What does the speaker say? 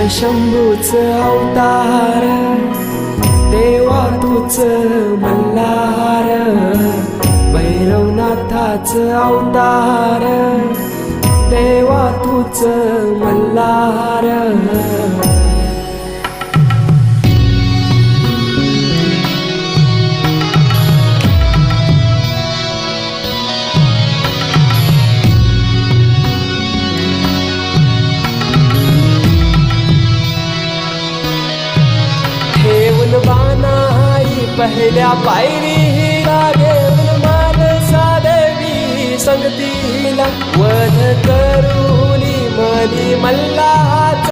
शंभूच अवतार, देवा तूच मल्हार, भैरवनाथाच अवतार, देवा तूच मल्हार. ठेवून बाणाई पहिल्या पायरीला, घेऊन मानसा देवी संगतीला, वध करूनी मनी मल्हार.